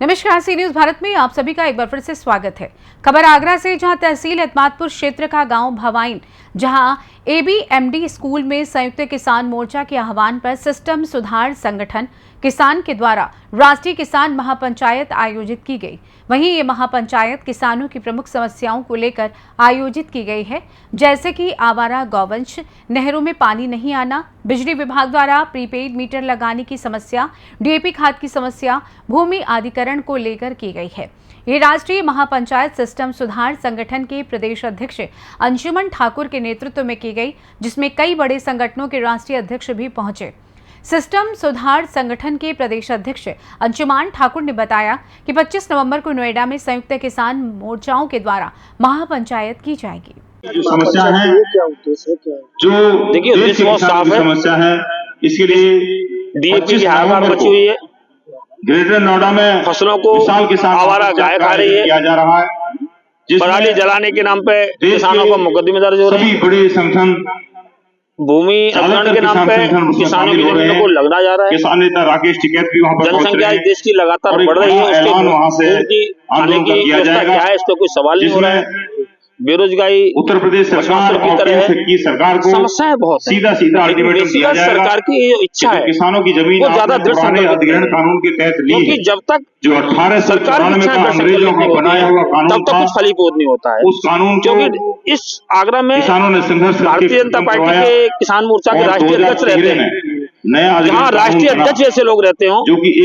नमस्कार, सी न्यूज भारत में आप सभी का एक बार फिर से स्वागत है। खबर आगरा से, जहां तहसील एतमादपुर क्षेत्र का गांव भवाइन, जहां एबीएमडी स्कूल में संयुक्त किसान मोर्चा के आह्वान पर सिस्टम सुधार संगठन किसान के द्वारा राष्ट्रीय किसान महापंचायत आयोजित की गई। वहीं ये महापंचायत किसानों की प्रमुख समस्याओं को लेकर आयोजित की गई है, जैसे कि आवारा गौवंश, नहरों में पानी नहीं आना, बिजली विभाग द्वारा प्रीपेड मीटर लगाने की समस्या, डीएपी खाद की समस्या, भूमि अधिग्रहण को लेकर की गई है। ये राष्ट्रीय महापंचायत सिस्टम सुधार संगठन के प्रदेश अध्यक्ष अंशुमन ठाकुर के नेतृत्व में की गई, जिसमें कई बड़े संगठनों के राष्ट्रीय अध्यक्ष भी पहुंचे। सिस्टम सुधार संगठन के प्रदेश अध्यक्ष अंशुमान ठाकुर ने बताया कि 25 नवंबर को नोएडा में संयुक्त किसान मोर्चाओं के द्वारा महापंचायत की जाएगी। जो समस्या है, जो देखिए उद्देश्य बहुत साफ है। समस्या है, इसके लिए डीएपी की हाहाकार मची हुई है। ग्रेटर नोएडा में फसलों को आवारा गाय खा रही है। किया जा रहा है। पराली जलाने के नाम पे किसानों को मुकदमे दर्ज हो रहे हैं। सभी बड़े संगठन भूमि अधिग्रहण के नाम पे किसानों की जमीनों को लगना जा रहा है। किसान नेता राकेश टिकैत भी वहाँ पर जनसंख्या इस देश की लगातार बढ़ रही है। उसके वहाँ से खाने की व्यवस्था क्या है, इस पर कोई सवाल नहीं हो रहा है। बेरोजगारी उत्तर प्रदेश सरकार की तरह की सरकार को समस्याएं बहुत है। सीधा अल्टीमेटम दिया जाएगा। सरकार की ये इच्छा है किसानों की जमीन वो ज्यादा दृढ़ अधिग्रहण कानून के तहत ली, क्योंकि जब तक जो 1894 का अंग्रेजों का बनाया हुआ कानून तब तक कुछ फलीभूत नहीं होता है। उस कानून क्योंकि इस आगरा में किसानों ने संघर्ष भारतीय जनता पार्टी के किसान मोर्चा के राष्ट्रीय अध्यक्ष रहते हैं। जहाँ राष्ट्रीय अध्यक्ष जैसे लोग रहते हो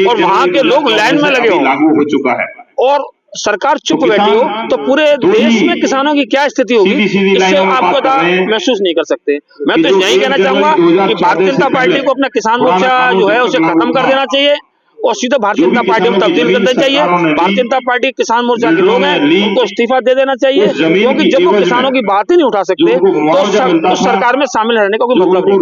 और वहाँ के लोग लाइन में लगे हो, लागू हो चुका है और सरकार चुप बैठी हो, तो पूरे देश में किसानों की क्या स्थिति होगी, इससे आप महसूस नहीं कर सकते। मैं तो यही कहना चाहूंगा कि भारतीय जनता पार्टी को अपना किसान मोर्चा जो है उसे खत्म कर देना चाहिए और सीधा भारतीय जनता पार्टी में तब्दील कर देना चाहिए। भारतीय जनता पार्टी किसान मोर्चा के लोग हैं, उनको इस्तीफा दे देना चाहिए, क्योंकि जब वो किसानों की बात ही नहीं उठा सकते तो सरकार में शामिल रहने का कोई मतलब नहीं।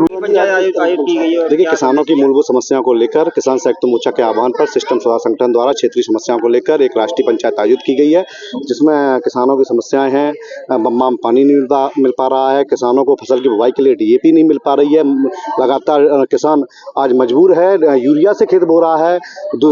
देखिए, किसानों की मूलभूत समस्याओं को लेकर किसान संयुक्त मोर्चा के आह्वान पर सिस्टम सुधार संगठन द्वारा क्षेत्रीय समस्याओं को लेकर एक राष्ट्रीय पंचायत आयोजित की गई है, जिसमें किसानों की समस्याएं हैं। बम्मा में पानी नहीं मिल पा रहा है, किसानों को फसल की बुवाई के लिए डीएपी नहीं मिल पा रही है, लगातार किसान आज मजबूर है, यूरिया से खेत बो रहा है।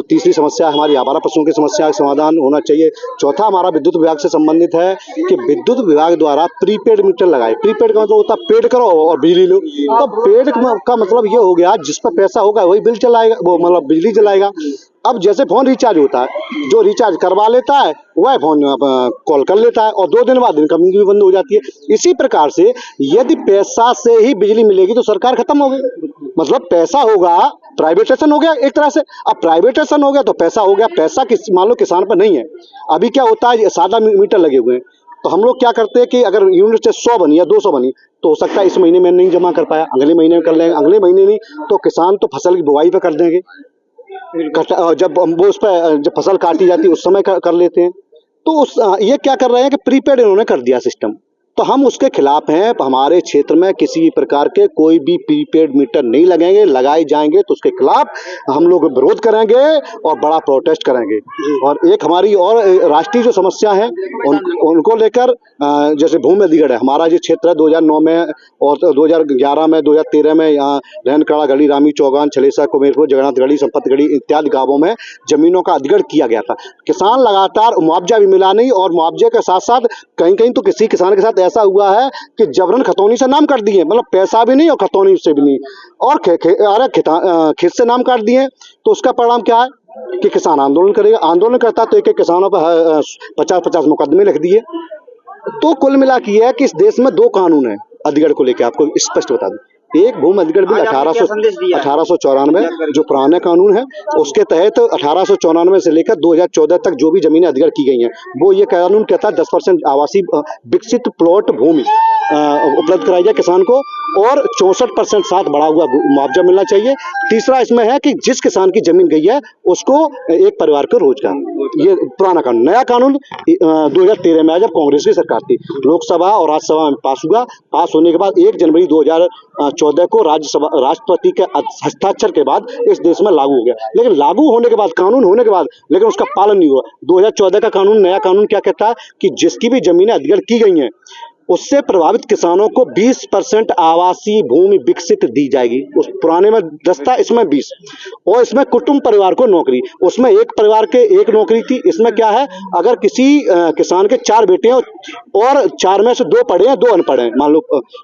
तीसरी समस्या हमारी आवारा पशुओं की समस्या का समाधान होना चाहिए। चौथा हमारा विद्युत विभाग से संबंधित है कि विद्युत विभाग द्वारा प्रीपेड मीटर लगाए। प्रीपेड का मतलब होता है पेड करो और बिजली लो, तो पेड का मतलब ये हो गया जिस पर पैसा होगा वही बिल चलाएगा, वो मतलब बिजली चलाएगा। अब जैसे फोन रिचार्ज होता है, जो रिचार्ज करवा लेता है वह फोन कॉल कर लेता है और 2 दिन बाद इनकमिंग भी बंद हो जाती है। इसी प्रकार से यदि पैसा से ही बिजली मिलेगी तो सरकार खत्म हो गई, मतलब पैसा होगा, प्राइवेटाइजेशन हो गया एक तरह से। अब प्राइवेटाइजेशन हो गया तो पैसा हो गया, पैसा मान लो किसान पर नहीं है। अभी क्या होता है, सादा मीटर लगे हुए हैं, तो हम लोग क्या करते हैं कि अगर यूनिट से 100 बनी या 200 बनी तो हो सकता है इस महीने में नहीं जमा कर पाया, अगले महीने में कर लेंगे, अगले महीने नहीं तो किसान तो फसल की बुवाई पे कर देंगे, जब वो उस पर जब फसल काटी जाती है उस समय कर लेते हैं। तो ये क्या कर रहे हैं कि प्रीपेड इन्होंने कर दिया सिस्टम, तो हम उसके खिलाफ हैं। हमारे क्षेत्र में किसी भी प्रकार के कोई भी प्रीपेड मीटर नहीं लगेंगे, लगाए जाएंगे तो उसके खिलाफ हम लोग विरोध करेंगे और बड़ा प्रोटेस्ट करेंगे। और एक हमारी और राष्ट्रीय जो समस्या है उनको लेकर, जैसे भूमि अधिग्रहण है, हमारा जो क्षेत्र है 2009 में और 2011 में 2013 में यहाँ रहनकड़ा गढ़ी, रामी चौगान, छलेसा, कुमेरपुर, जगन्नाथ गढ़ी, संपत गढ़ी इत्यादि गाँवों में जमीनों का अधिग्रहण किया गया था। किसान लगातार मुआवजा भी मिला नहीं, और मुआवजे के साथ साथ कहीं कहीं तो किसी किसान के साथ ऐसा हुआ है कि जबरन खतौनी से नाम कर दिए, मतलब पैसा भी नहीं और खतौनी से भी नहीं, और खेत से नाम काट दिए। तो उसका परिणाम क्या है कि किसान आंदोलन करेगा, आंदोलन करता तो एक एक किसानों पर 50-50 मुकदमे लिख दिए। तो कुल मिला के है कि इस देश में 2 कानून है अधिग्रहण को लेकर, आपको स्पष्ट बता दूं। एक भूमि अधिग्रहण बिल 1894 जो पुराना कानून है, उसके तहत 1894 से लेकर 2014 तक जो भी जमीनें अधिग्रहण की गई हैं, वो ये कानून कहता है 10% आवासीय विकसित प्लॉट भूमि उपलब्ध कराई जाए किसान को, और 64% साथ बढ़ा हुआ मुआवजा मिलना चाहिए। तीसरा इसमें है कि जिस किसान की जमीन गई है उसको एक परिवार को रोजगार। ये पुराना कानून। नया कानून 2013 में आया, जब कांग्रेस की सरकार थी, लोकसभा और राज्यसभा में पास हुआ। पास होने के बाद 1 जनवरी 2014 को राष्ट्रपति के हस्ताक्षर के बाद इस देश में लागू हो गया। लेकिन लागू होने के बाद, कानून होने के बाद, लेकिन उसका पालन नहीं हुआ। 2014 का कानून, नया कानून क्या कहता है कि जिसकी भी जमीनें अधिग्रहण की गई हैं उससे प्रभावित किसानों को 20% आवासीय भूमि विकसित दी जाएगी। उस पुराने में 10 था, इसमें 20। और इसमें कुटुंब परिवार को नौकरी, उसमें एक परिवार के एक नौकरी थी, इसमें क्या है, अगर किसी किसान के 4 बेटे हैं और 4 में से 2 पढ़े हैं 2 अनपढ़ हैं, मान लो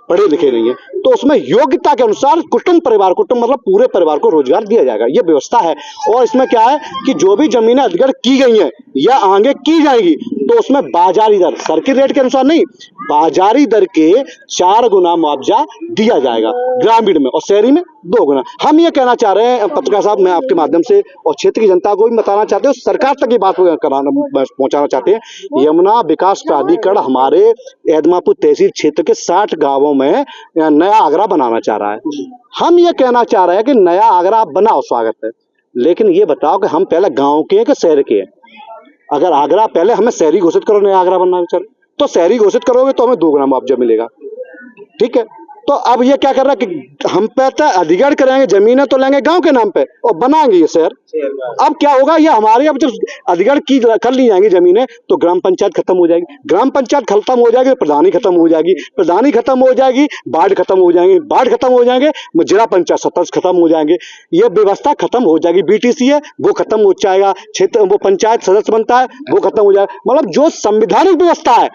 पढ़े लिखे नहीं है, तो उसमें योग्यता के अनुसार कुटुंब मतलब पूरे परिवार को रोजगार दिया जाएगा, ये व्यवस्था है। और इसमें क्या है कि जो भी जमीनें अधिग्रहण की गई हैं या आगे की जाएंगी, तो उसमें बाजारी दर, सर्किल रेट के अनुसार नहीं, बाजारी दर के 4 गुना मुआवजा दिया जाएगा ग्रामीण में, और शहरी में 2 गुना। हम ये कहना चाह रहे हैं पत्रकार साहब, मैं आपके माध्यम से और क्षेत्र की जनता को भी बताना चाहते हैं, सरकार तक ये बात पहुंचाना चाहते हैं, यमुना विकास प्राधिकरण हमारे एदमापुर तहसील क्षेत्र के 60 गांवों में नया आगरा बनाना चाह रहा है। हम ये कहना चाह रहे हैं कि नया आगरा बनाओ, स्वागत है, लेकिन ये बताओ कि हम पहले गांव के हैं कि शहर के हैं। अगर आगरा पहले हमें शहरी घोषित करो, नया आगरा बनना चल, तो शहरी घोषित करोगे तो हमें 2 गुना मुआवजा मिलेगा, ठीक है। तो अब ये क्या कर रहा है कि हम पहले अधिग्रहण करेंगे, जमीनें तो लेंगे गांव के नाम पे और बनाएंगे ये शहर। अब क्या होगा, ये हमारे अब जब अधिग्रहण की कर ली जाएंगी जमीनें, तो ग्राम पंचायत खत्म हो जाएगी, ग्राम पंचायत खत्म हो जाएगी, प्रधानी खत्म हो जाएगी, प्रधानी खत्म हो जाएगी, बाढ़ खत्म हो जाएंगे, बाढ़ खत्म हो जाएंगे, जिला पंचायत सदस्य खत्म हो जाएंगे, ये व्यवस्था खत्म हो जाएगी। बीटीसी है वो खत्म हो जाएगा, क्षेत्र वो पंचायत सदस्य बनता है वो खत्म हो जाएगा, मतलब जो संवैधानिक व्यवस्था है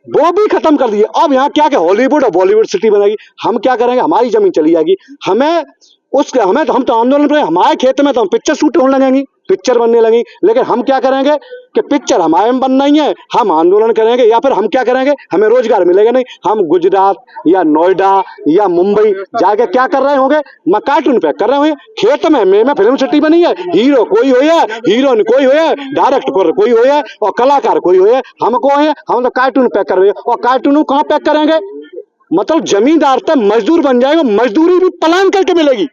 वो भी खत्म कर दिए। अब यहाँ क्या हॉलीवुड और बॉलीवुड सिटी बनेगी। हम क्या करेंगे, हमारी जमीन चली जाएगी, हमें तो हम तो आंदोलन करेंगे, हमारे खेत में तो हम पिक्चर शूट होने लगेंगी, पिक्चर बनने लगी, लेकिन हम क्या करेंगे कि पिक्चर हमारे में बनना ही है, हम आंदोलन करेंगे, या फिर हम क्या करेंगे, हमें रोजगार मिलेगा नहीं, हम गुजरात या नोएडा या मुंबई जाके क्या कर रहे होंगे, मैं कार्टून पैक कर रहे होंगे खेत में फिल्म सिटी बनी है, हीरो कोई हो है, हीरोइन कोई हो है, डायरेक्टर कोई हो है और कलाकार कोई हो है, हमको है, हम तो कार्टून पैक कर रहे हैं। और कार्टून कहाँ पैक करेंगे, मतलब जमींदार तक मजदूर बन जाएगा, मजदूरी भी पलायन करके मिलेगी।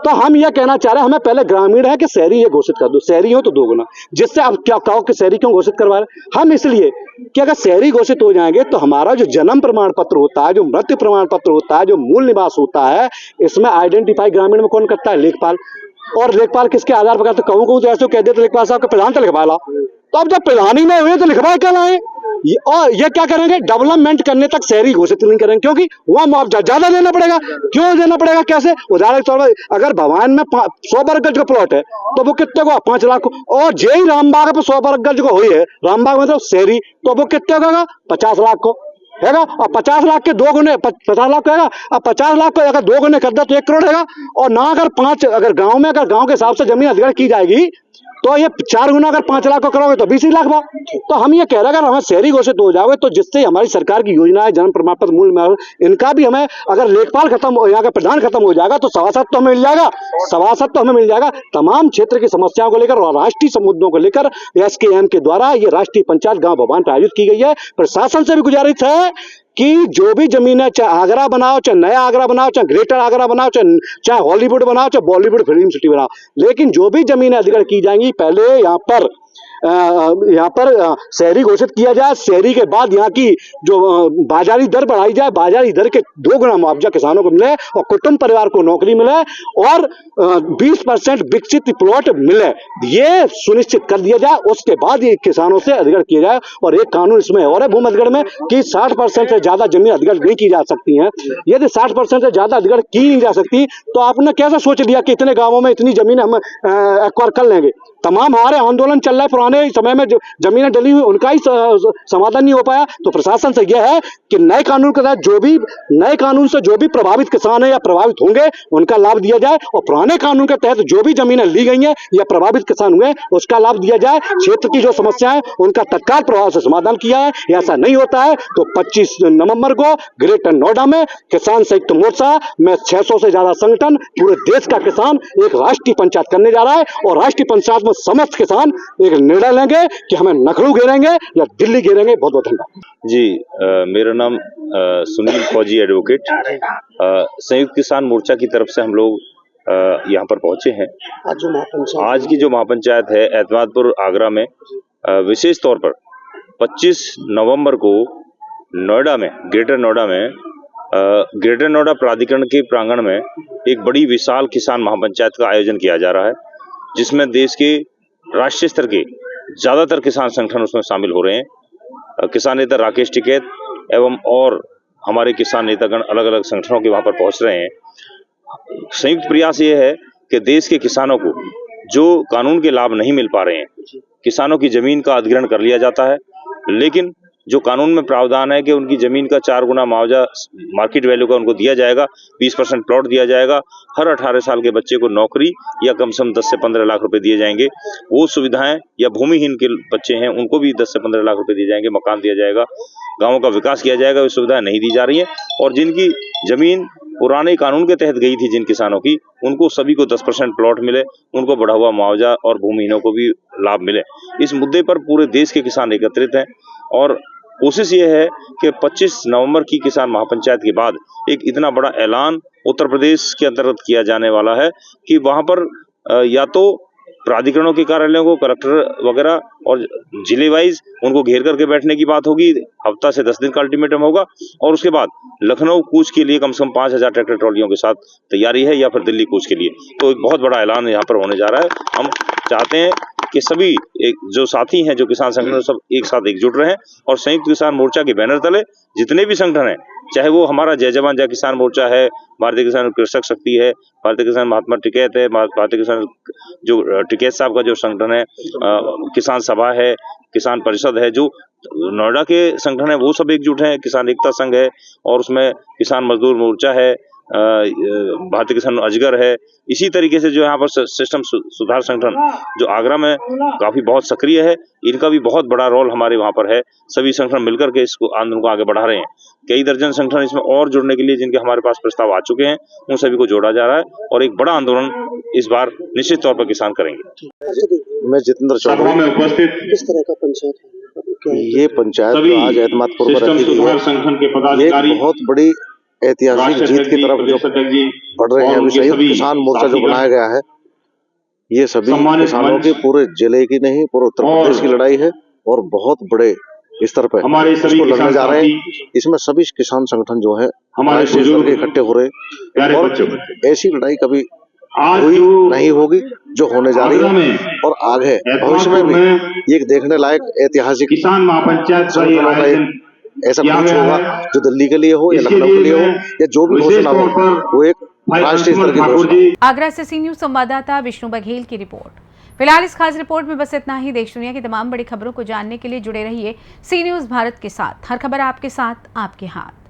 तो हम यह कहना चाह रहे हैं, हमें पहले ग्रामीण है कि शहरी ये घोषित कर दो, शहरी हो तो 2 गुना। जिससे अब क्या कहो कि शहरी क्यों घोषित करवा रहे, हम इसलिए कि अगर शहरी घोषित हो जाएंगे तो हमारा जो जन्म प्रमाण पत्र होता है, जो मृत्यु प्रमाण पत्र होता है, जो मूल निवास होता है, इसमें आइडेंटिफाई ग्रामीण में कौन करता है, लेखपाल। और लेखपाल किसके आधार पर करते, कहूँ तो ऐसे कह दे तो लेखपाल साहब के प्रधान तो लिखवा ला, तो अब जब प्रधान ही नहीं हुए तो लिखवाए क्या लाए। और ये क्या करेंगे, डेवलपमेंट करने तक शहरी घोषित नहीं करेंगे, क्योंकि वहां मुआवजा ज्यादा देना पड़ेगा। क्यों देना पड़ेगा, कैसे, उदाहरण के तौर पर अगर भवान में 100 वर्ग गज का प्लॉट है तो वो कितने को, 5 लाख को, और जेई रामबाग पे 100 वर्ग गज को हुई है, रामबाग मतलब शहरी, तो वो कितने का होगा, 50 लाख को हैगा। और 50 लाख के 2 गुने 50 लाख का, अब 50 लाख को अगर 2 गुने कर दे तो 1 करोड़ हैगा। और ना अगर गांव में, अगर गांव के हिसाब से जमीन अधिग्रहण की जाएगी तो ये 4 गुना अगर 5 लाख को करोगे तो 20 लाख भाव। तो हम ये कह रहे हैं, अगर हमें शहरी घोषित हो जाओगे तो जिससे हमारी सरकार की योजना है, जन्म प्रमाण पत्र, मूल इनका भी हमें, अगर लेखपाल खत्म, यहाँ का प्रधान खत्म हो जाएगा तो सभासद तो हमें मिल जाएगा, सभासद तो हमें मिल जाएगा। तमाम क्षेत्र की समस्याओं को लेकर और राष्ट्रीय मुद्दों को लेकर SKM के द्वारा ये राष्ट्रीय पंचायत गांव भवान पर आयोजित की गई है। प्रशासन से भी गुजारिश है कि जो भी जमीन है, चाहे आगरा बनाओ, चाहे नया आगरा बनाओ, चाहे ग्रेटर आगरा बनाओ, चाहे हॉलीवुड बनाओ, चाहे बॉलीवुड फिल्म सिटी बनाओ, लेकिन जो भी जमीनें अधिग्रहण की जाएंगी पहले यहाँ पर शहरी घोषित किया जाए। शहरी के बाद यहाँ की जो बाजारी दर बढ़ाई जाए, बाजारी दर के 2 गुना मुआवजा किसानों को मिले और कुटुंब परिवार को नौकरी मिले और 20% विकसित प्लॉट मिले, ये सुनिश्चित कर दिया जाए। उसके बाद ये किसानों से अधिग्रहण किया जाए। और एक कानून इसमें और है भूमि अधिग्रहण में कि 60% से ज्यादा जमीन अधिग्रहण नहीं की जा सकती है। यदि 60% से ज्यादा अधिग्रहण की नहीं जा सकती तो आपने कैसे सोच लिया कि इतने गांवों में इतनी जमीन हम एक्वायर कर लेंगे। तमाम हमारे आंदोलन चल रहा है, पुराने समय में जो जमीनें डली हुई उनका ही समाधान नहीं हो पाया। तो प्रशासन से यह है कि नए कानून के तहत नए कानून से जो भी प्रभावित किसान है या प्रभावित होंगे उनका लाभ दिया जाए, और पुराने कानून के तहत जो भी जमीनें ली गई हैं या प्रभावित किसान हुए उसका लाभ दिया जाए। क्षेत्र की जो समस्याएं उनका तत्काल प्रभाव से समाधान किया है। ऐसा नहीं होता है तो 25 नवंबर को ग्रेटर नोएडा में किसान संयुक्त मोर्चा में 600 से ज्यादा संगठन, पूरे देश का किसान एक राष्ट्रीय पंचायत करने जा रहा है। और राष्ट्रीय पंचायत में समस्त किसान एक निर्णय लेंगे कि हमें लखनऊ घेरेंगे या दिल्ली घेरेंगे। बहुत बहुत धन्यवाद जी। मेरा नाम सुनील फौजी एडवोकेट, संयुक्त किसान मोर्चा की तरफ से हम लोग यहाँ पर पहुंचे हैं। आज की जो महापंचायत है एतमादपुर आगरा में, विशेष तौर पर 25 नवंबर को नोएडा में, ग्रेटर नोएडा प्राधिकरण के प्रांगण में एक बड़ी विशाल किसान महापंचायत का आयोजन किया जा रहा है, जिसमें देश के राष्ट्रीय स्तर के ज्यादातर किसान संगठन उसमें शामिल हो रहे हैं। किसान नेता राकेश टिकैत एवं और हमारे किसान नेतागण अलग अलग संगठनों के वहां पर पहुंच रहे हैं। संयुक्त प्रयास ये है कि देश के किसानों को जो कानून के लाभ नहीं मिल पा रहे हैं, किसानों की जमीन का अधिग्रहण कर लिया जाता है, लेकिन जो कानून में प्रावधान है कि उनकी जमीन का 4 गुना मुआवजा मार्केट वैल्यू का उनको दिया जाएगा, 20% प्लॉट दिया जाएगा, हर 18 साल के बच्चे को नौकरी या कम से कम 10 से 15 लाख रुपए दिए जाएंगे। वो सुविधाएं या भूमिहीन के बच्चे हैं उनको भी 10 से 15 लाख रुपए दिए जाएंगे, मकान दिया जाएगा, गाँवों का विकास किया जाएगा। वो सुविधाएं नहीं दी जा रही है और जिनकी जमीन पुराने कानून के तहत गई थी जिन किसानों की, उनको सभी को 10% प्लॉट मिले, उनको बढ़ा हुआ मुआवजा और भूमिहीनों को भी लाभ मिले। इस मुद्दे पर पूरे देश के किसान एकत्रित हैं और कोशिश ये है कि 25 नवंबर की किसान महापंचायत के बाद एक इतना बड़ा ऐलान उत्तर प्रदेश के अंतर्गत किया जाने वाला है कि वहां पर या तो प्राधिकरणों के कार्यालयों को, कलेक्टर वगैरह और जिले वाइज उनको घेर करके बैठने की बात होगी, हफ्ता से 10 दिन का अल्टीमेटम होगा और उसके बाद लखनऊ कूच के लिए कम से कम 5000 ट्रैक्टर ट्रॉलियों के साथ तैयारी है या फिर दिल्ली कूच के लिए। तो एक बहुत बड़ा ऐलान यहाँ पर होने जा रहा है। हम चाहते हैं कि सभी जो साथी हैं, जो किसान संगठन, सब एक साथ एकजुट रहें और संयुक्त किसान मोर्चा के बैनर तले जितने भी संगठन हैं, चाहे वो हमारा जय जवान जय किसान मोर्चा है, भारतीय किसान कृषक शक्ति है, भारतीय किसान महात्मा टिकैत है, भारतीय किसान जो टिकैत साहब का जो संगठन है, किसान सभा है, किसान परिषद है, जो नोएडा के संगठन है वो सब एकजुट हैं, किसान एकता संघ है और उसमें किसान मजदूर मोर्चा है, भारतीय किसान अजगर है। इसी तरीके से जो यहाँ पर सिस्टम सुधार संगठन जो आगरा में काफी बहुत सक्रिय है, इनका भी बहुत बड़ा रोल हमारे वहाँ पर है। सभी संगठन मिलकर के इसको आंदोलन को आगे बढ़ा रहे हैं। कई दर्जन संगठन इसमें और जुड़ने के लिए जिनके हमारे पास प्रस्ताव आ चुके हैं, उन सभी को जोड़ा जा रहा है और एक बड़ा आंदोलन इस बार निश्चित तौर पर किसान करेंगे। मैं जितेंद्र सभा चौधरी। में उपस्थित किस तरह का पंचायत है? ये पंचायत सभी आज एतमादपुर में सिस्टम रखी गई सुधार है। संगठन के ये पदाधिकारी, एक बहुत बड़ी ऐतिहासिक जीत की तरफ जो बढ़ रहे हैं। अभी संयुक्त किसान मोर्चा जो बनाया गया है, ये सभी किसानों के पूरे जिले की नहीं, पूरे उत्तर प्रदेश की लड़ाई है और बहुत बड़े स्तर पर हमारे सभी इसको लड़ने किसान जा रहे हैं। साथी, इसमें सभी किसान संगठन जो है हमारे स्तर बुजुर्ग, के इकट्ठे हो रहे प्यारे हैं और बच्चों, ऐसी लड़ाई कभी आज हुई जो नहीं होगी जो होने जा रही आगरा है में और आगे भविष्य में भी ये एक देखने लायक ऐतिहासिक किसान महापंचायत का ये संगठनों का आयोजन ऐसा किया कुछ गया होगा है। जो दिल्ली के लिए हो या इसके लखनऊ के लिए हो मैं या जो भी विशेष घोषणा तौर हो, पर वो एक भाई राष्ट्रीय स्तर की ठाकुर घोषणा। जी आगरा से सी न्यूज संवाददाता विष्णु बघेल की रिपोर्ट। फिलहाल इस खास रिपोर्ट में बस इतना ही। देश दुनिया की तमाम बड़ी खबरों को जानने के लिए जुड़े रहिए सी न्यूज भारत के साथ। हर खबर आपके साथ, आपके हाथ।